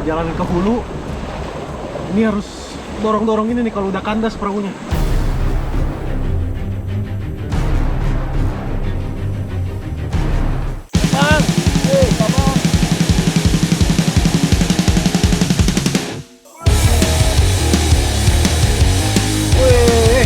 perjalanan ke hulu. Ini harus dorong-dorong ini nih kalau udah kandas perahunya. Bang, come on. Wih.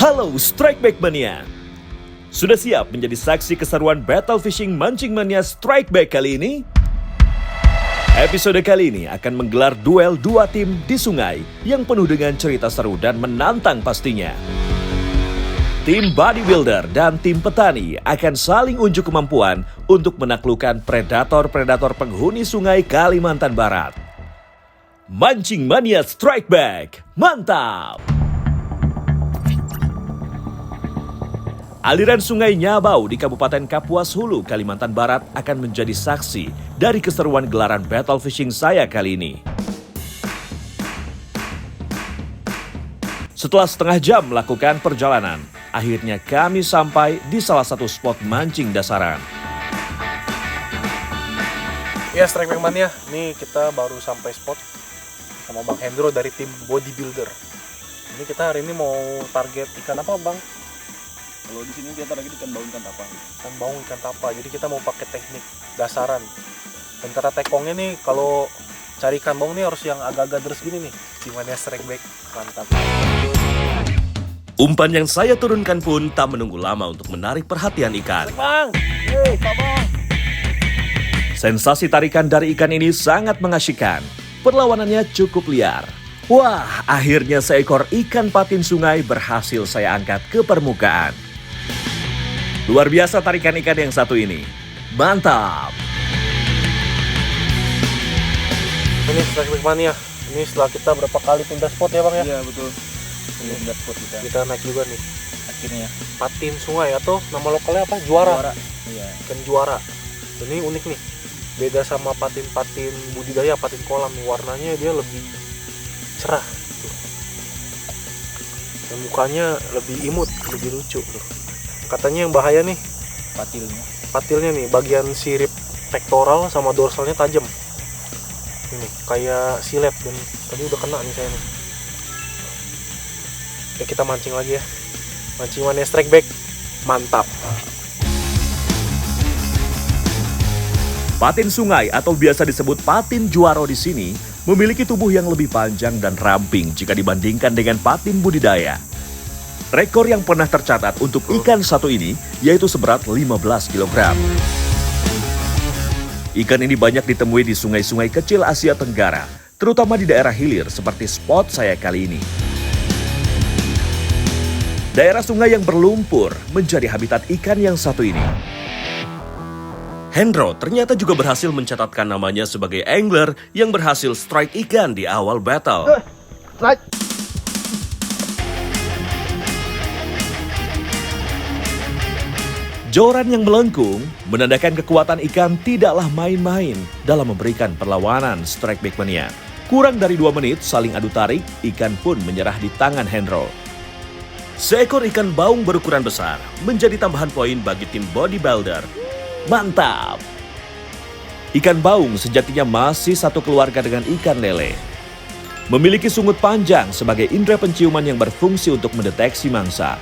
Halo Strike Back Mania. Sudah siap menjadi saksi keseruan Battle Fishing Mancing Mania Strike Back kali ini? Episode kali ini akan menggelar duel dua tim di sungai yang penuh dengan cerita seru dan menantang pastinya. Tim bodybuilder dan tim petani akan saling unjuk kemampuan untuk menaklukkan predator-predator penghuni sungai Kalimantan Barat. Mancing Mania Strike Back, mantap! Aliran sungai Nyabau di Kabupaten Kapuas Hulu, Kalimantan Barat akan menjadi saksi dari keseruan gelaran battle fishing saya kali ini. Setelah setengah jam melakukan perjalanan, akhirnya kami sampai di salah satu spot mancing dasaran. Ya, Strike Back Mania, ini kita baru sampai spot sama Bang Hendro dari tim bodybuilder. Ini kita hari ini mau target ikan apa, Bang? Kalau di sini dia target ikan baung, ikan tapa. Ikan baung, ikan tapa. Jadi kita mau pakai teknik dasaran. Dan kata tekongnya nih, kalau cari ikan baung nih harus yang agak-agak deres gini nih. Gimana Strike Back? Mantap. Umpan yang saya turunkan pun tak menunggu lama untuk menarik perhatian ikan. Bang! Come on! Sensasi tarikan dari ikan ini sangat mengasyikkan. Perlawanannya cukup liar. Wah, akhirnya seekor ikan patin sungai berhasil saya angkat ke permukaan. Luar biasa tarikan ikan yang satu ini. Mantap! Ini Strike Back Mania. Ini setelah kita berapa kali pindah spot ya, Bang ya? Iya betul. Ini udah spot kita. Kita naik juga nih. Akhirnya. Patin sungai atau nama lokalnya apa? Juara. Iya. Ikan juara. Ini unik nih. Beda sama patin-patin budidaya, patin kolam nih. Warnanya dia lebih cerah. Tuh. Dan mukanya lebih imut, lebih lucu. Tuh. Katanya yang bahaya nih patilnya nih, bagian sirip pektoral sama dorsalnya tajam. Ini kayak silet dan tadi udah kena nih saya nih. Oke, kita mancing lagi ya. Mancing Mania Strike Back. Mantap. Patin sungai atau biasa disebut patin juaro di sini memiliki tubuh yang lebih panjang dan ramping jika dibandingkan dengan patin budidaya. Rekor yang pernah tercatat untuk ikan satu ini yaitu seberat 15 kg. Ikan ini banyak ditemui di sungai-sungai kecil Asia Tenggara, terutama di daerah hilir seperti spot saya kali ini. Daerah sungai yang berlumpur menjadi habitat ikan yang satu ini. Hendro ternyata juga berhasil mencatatkan namanya sebagai angler yang berhasil strike ikan di awal battle. Strike. Joran yang melengkung menandakan kekuatan ikan tidaklah main-main dalam memberikan perlawanan Strike Back Mania. Kurang dari 2 menit saling adu tarik, ikan pun menyerah di tangan Hendro. Seekor ikan baung berukuran besar menjadi tambahan poin bagi tim bodybuilder. Mantap! Ikan baung sejatinya masih satu keluarga dengan ikan lele. Memiliki sungut panjang sebagai indera penciuman yang berfungsi untuk mendeteksi mangsa.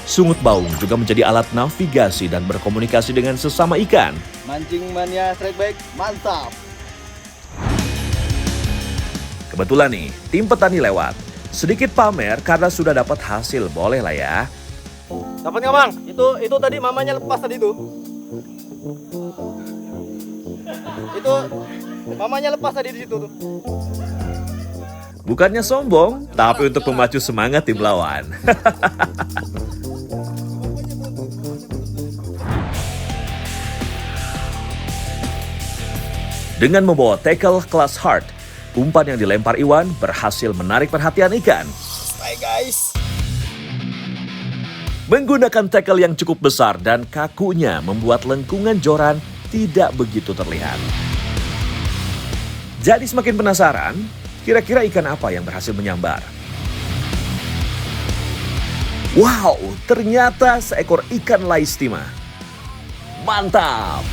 Sungut baung juga menjadi alat navigasi dan berkomunikasi dengan sesama ikan. Mancing Mania Strike Back, mantap. Kebetulan nih, tim petani lewat. Sedikit pamer karena sudah dapat hasil, boleh lah ya. Dapat nggak, Bang? Itu tadi mamanya lepas tadi itu. Itu mamanya lepas tadi di situ tuh. Bukannya sombong, tapi untuk memacu semangat tim lawan. Dengan membawa tackle kelas hard, umpan yang dilempar Iwan berhasil menarik perhatian ikan. Bye guys. Menggunakan tackle yang cukup besar dan kakunya membuat lengkungan joran tidak begitu terlihat. Jadi semakin penasaran, kira-kira ikan apa yang berhasil menyambar? Wow, ternyata seekor ikan laistima. Mantap!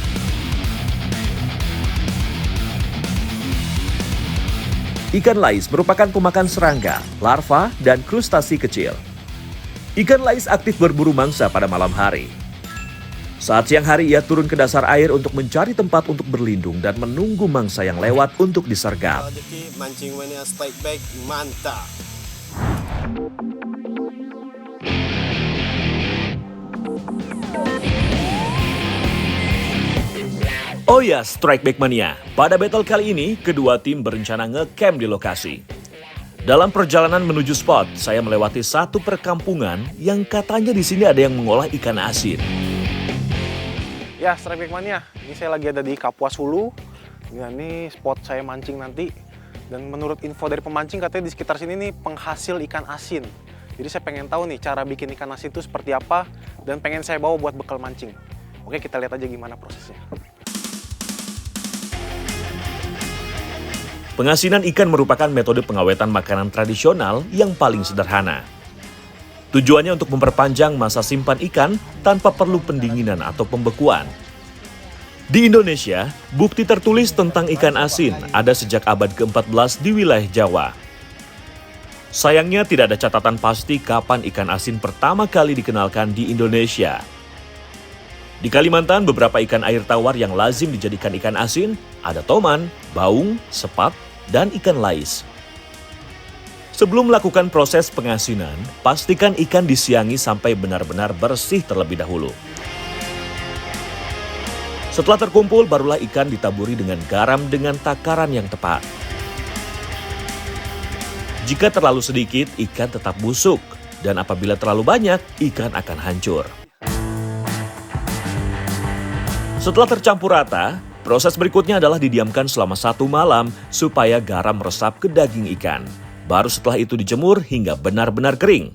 Ikan lais merupakan pemakan serangga, larva, dan krustasi kecil. Ikan lais aktif berburu mangsa pada malam hari. Saat siang hari ia turun ke dasar air untuk mencari tempat untuk berlindung dan menunggu mangsa yang lewat untuk disergap. Rezeki mancing mania strike back mantap. Oh ya, Strike Back Mania. Pada battle kali ini, kedua tim berencana nge-camp di lokasi. Dalam perjalanan menuju spot, saya melewati satu perkampungan yang katanya di sini ada yang mengolah ikan asin. Ya, Strike Back Mania. Ini saya lagi ada di Kapuas Hulu. Ini spot saya mancing nanti. Dan menurut info dari pemancing katanya di sekitar sini nih penghasil ikan asin. Jadi saya pengen tahu nih cara bikin ikan asin itu seperti apa dan pengen saya bawa buat bekal mancing. Oke, kita lihat aja gimana prosesnya. Pengasinan ikan merupakan metode pengawetan makanan tradisional yang paling sederhana. Tujuannya untuk memperpanjang masa simpan ikan tanpa perlu pendinginan atau pembekuan. Di Indonesia, bukti tertulis tentang ikan asin ada sejak abad ke-14 di wilayah Jawa. Sayangnya tidak ada catatan pasti kapan ikan asin pertama kali dikenalkan di Indonesia. Di Kalimantan, beberapa ikan air tawar yang lazim dijadikan ikan asin ada toman, baung, sepat, dan ikan lais. Sebelum melakukan proses pengasinan, pastikan ikan disiangi sampai benar-benar bersih terlebih dahulu. Setelah terkumpul, barulah ikan ditaburi dengan garam dengan takaran yang tepat. Jika terlalu sedikit, ikan tetap busuk, dan apabila terlalu banyak, ikan akan hancur. Setelah tercampur rata, proses berikutnya adalah didiamkan selama 1 malam supaya garam meresap ke daging ikan. Baru setelah itu dijemur hingga benar-benar kering.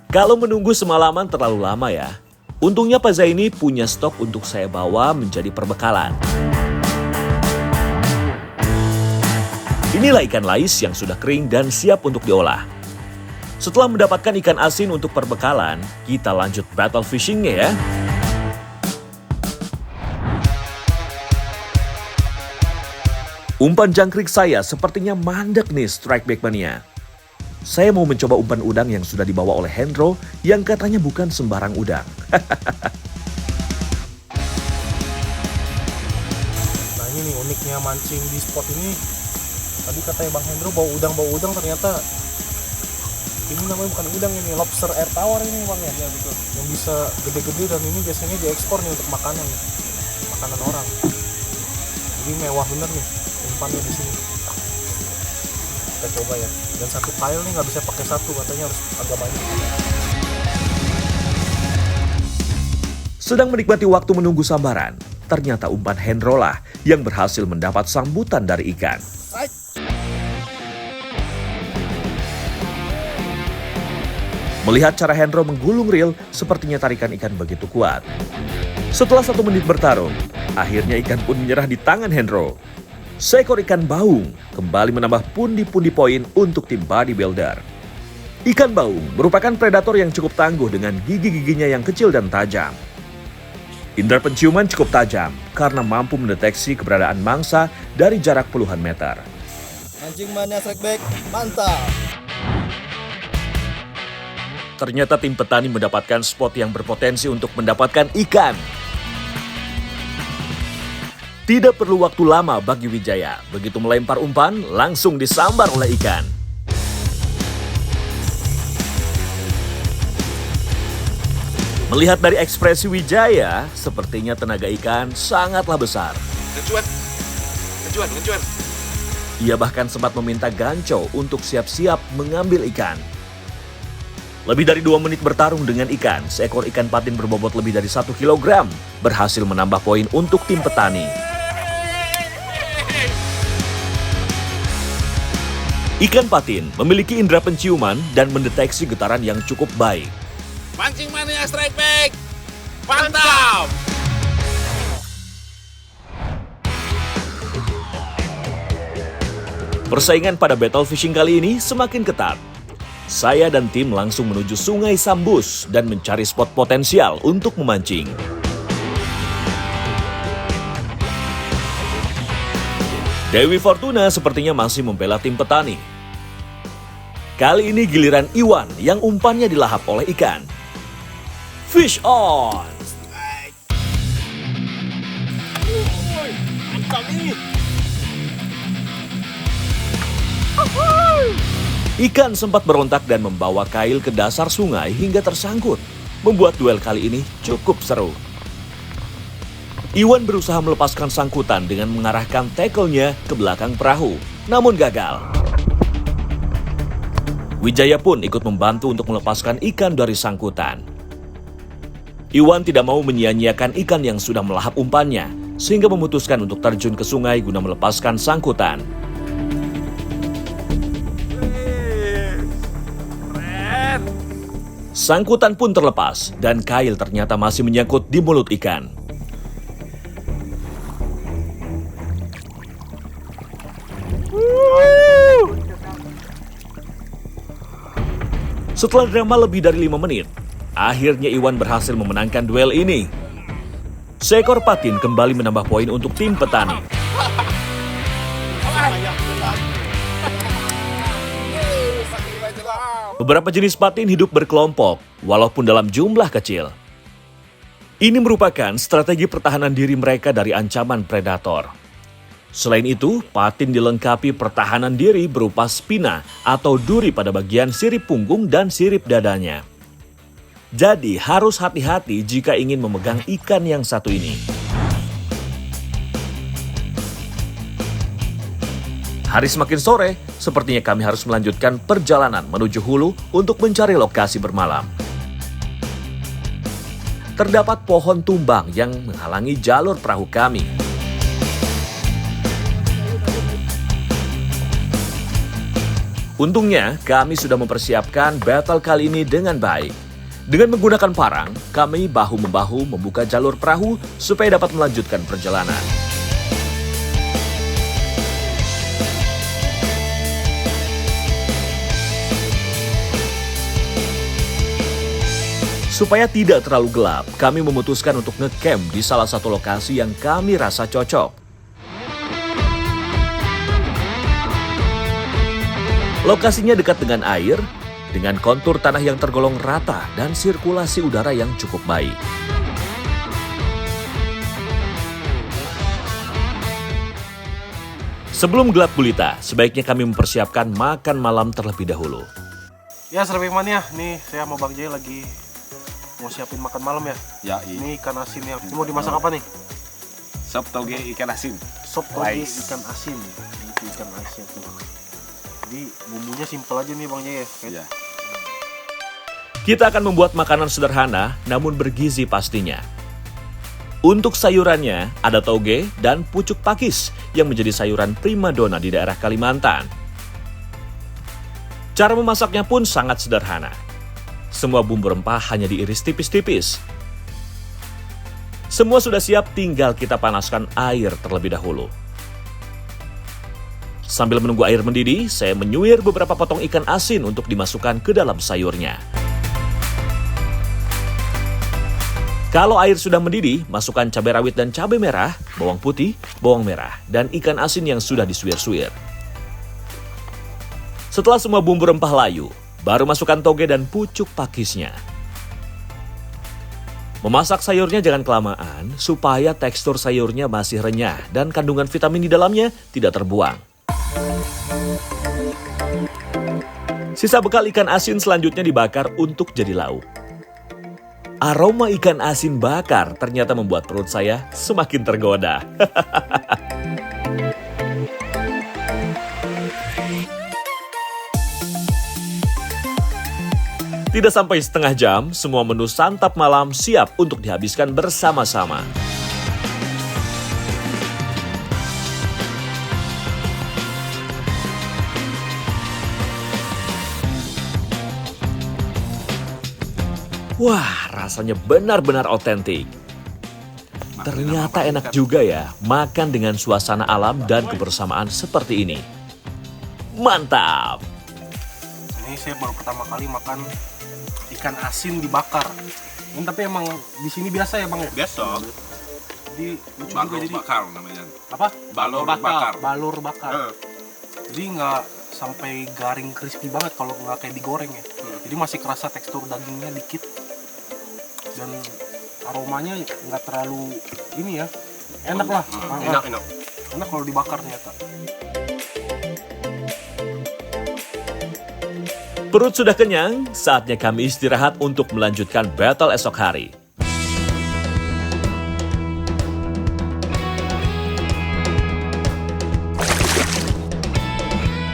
Kalau menunggu semalaman terlalu lama ya. Untungnya Pak Zaini punya stok untuk saya bawa menjadi perbekalan. Inilah ikan lais yang sudah kering dan siap untuk diolah. Setelah mendapatkan ikan asin untuk perbekalan, kita lanjut battle fishingnya ya. Umpan jangkrik saya sepertinya mandek nih Strike Back Mania. Saya mau mencoba umpan udang yang sudah dibawa oleh Hendro yang katanya bukan sembarang udang. Nah ini nih uniknya mancing di spot ini. Tadi katanya Bang Hendro bawa udang, ternyata ini namanya bukan udang, ini lobster air tawar ini Bang ya? Iya betul. Yang bisa gede-gede dan ini biasanya diekspor nih untuk makanan orang. Jadi mewah bener nih umpannya di sini. Kita coba ya. Dan satu kail nih nggak bisa pakai satu, katanya harus agak banyak. Sedang menikmati waktu menunggu sambaran, ternyata umpan Hendro lah yang berhasil mendapat sambutan dari ikan. Melihat cara Hendro menggulung reel, sepertinya tarikan ikan begitu kuat. Setelah 1 menit bertarung, akhirnya ikan pun menyerah di tangan Hendro. Seekor ikan baung kembali menambah pundi-pundi poin untuk tim bodybuilder. Ikan baung merupakan predator yang cukup tangguh dengan gigi-giginya yang kecil dan tajam. Indera penciuman cukup tajam karena mampu mendeteksi keberadaan mangsa dari jarak puluhan meter. Mancing mania strike back mantap. Ternyata tim petani mendapatkan spot yang berpotensi untuk mendapatkan ikan. Tidak perlu waktu lama bagi Wijaya. Begitu melempar umpan, langsung disambar oleh ikan. Melihat dari ekspresi Wijaya, sepertinya tenaga ikan sangatlah besar. Ngecuan. Ia bahkan sempat meminta Ganco untuk siap-siap mengambil ikan. Lebih dari 2 menit bertarung dengan ikan, seekor ikan patin berbobot lebih dari 1 kilogram berhasil menambah poin untuk tim petani. Ikan patin memiliki indera penciuman dan mendeteksi getaran yang cukup baik. Mancing mania strike back mantap. Persaingan pada battle fishing kali ini semakin ketat. Saya dan tim langsung menuju Sungai Sambus dan mencari spot potensial untuk memancing. Dewi Fortuna sepertinya masih membela tim petani. Kali ini giliran Iwan yang umpannya dilahap oleh ikan. Fish on! Ikan sempat berontak dan membawa kail ke dasar sungai hingga tersangkut, membuat duel kali ini cukup seru. Iwan berusaha melepaskan sangkutan dengan mengarahkan tackle-nya ke belakang perahu, namun gagal. Wijaya pun ikut membantu untuk melepaskan ikan dari sangkutan. Iwan tidak mau menyia-nyiakan ikan yang sudah melahap umpannya, sehingga memutuskan untuk terjun ke sungai guna melepaskan sangkutan. Sangkutan pun terlepas dan kail ternyata masih menyangkut di mulut ikan. Setelah drama lebih dari 5 menit, akhirnya Iwan berhasil memenangkan duel ini. Seekor patin kembali menambah poin untuk tim petani. Beberapa jenis patin hidup berkelompok, walaupun dalam jumlah kecil. Ini merupakan strategi pertahanan diri mereka dari ancaman predator. Selain itu, patin dilengkapi pertahanan diri berupa spina atau duri pada bagian sirip punggung dan sirip dadanya. Jadi harus hati-hati jika ingin memegang ikan yang satu ini. Hari semakin sore, sepertinya kami harus melanjutkan perjalanan menuju hulu untuk mencari lokasi bermalam. Terdapat pohon tumbang yang menghalangi jalur perahu kami. Untungnya, kami sudah mempersiapkan battle kali ini dengan baik. Dengan menggunakan parang, kami bahu-membahu membuka jalur perahu supaya dapat melanjutkan perjalanan. Supaya tidak terlalu gelap, kami memutuskan untuk ngecamp di salah satu lokasi yang kami rasa cocok. Lokasinya dekat dengan air, dengan kontur tanah yang tergolong rata dan sirkulasi udara yang cukup baik. Sebelum gelap gulita, sebaiknya kami mempersiapkan makan malam terlebih dahulu. Ya, Strike Back Mania, nih saya sama Bang Jaya lagi mau siapin makan malam ya. Ya, Ini ikan asin ya. Ini mau dimasak apa nih? sop toge ikan asin. Sop toge Rice. ikan asin. Itu ikan asin tuh. Jadi bumbunya simpel aja nih Bang Jaya. Ya. Kita akan membuat makanan sederhana namun bergizi pastinya. Untuk sayurannya ada toge dan pucuk pakis yang menjadi sayuran primadona di daerah Kalimantan. Cara memasaknya pun sangat sederhana. Semua bumbu rempah hanya diiris tipis-tipis. Semua sudah siap, tinggal kita panaskan air terlebih dahulu. Sambil menunggu air mendidih, saya menyuir beberapa potong ikan asin untuk dimasukkan ke dalam sayurnya. Kalau air sudah mendidih, masukkan cabai rawit dan cabai merah, bawang putih, bawang merah, dan ikan asin yang sudah disuir-suir. Setelah semua bumbu rempah layu, baru masukkan toge dan pucuk pakisnya. Memasak sayurnya jangan kelamaan supaya tekstur sayurnya masih renyah dan kandungan vitamin di dalamnya tidak terbuang. Sisa bekal ikan asin selanjutnya dibakar untuk jadi lauk. Aroma ikan asin bakar ternyata membuat perut saya semakin tergoda. Tidak sampai setengah jam, semua menu santap malam siap untuk dihabiskan bersama-sama. Wah, rasanya benar-benar otentik. Ternyata enak juga ya, makan dengan suasana alam dan kebersamaan seperti ini. Mantap! Ini saya baru pertama kali makan ikan asin dibakar. Ini tapi emang di sini biasa ya bang ya? Biasa. Jadi lucu juga Balur jadi bakar namanya. apa? Balur bakar. Balur bakar. Eh, Jadi nggak sampai garing crispy banget kalau nggak kayak digoreng ya. Jadi masih kerasa tekstur dagingnya dikit dan aromanya nggak terlalu ini ya. Enak lah. Enak. Enak kalau dibakar ternyata. Perut sudah kenyang, saatnya kami istirahat untuk melanjutkan battle esok hari.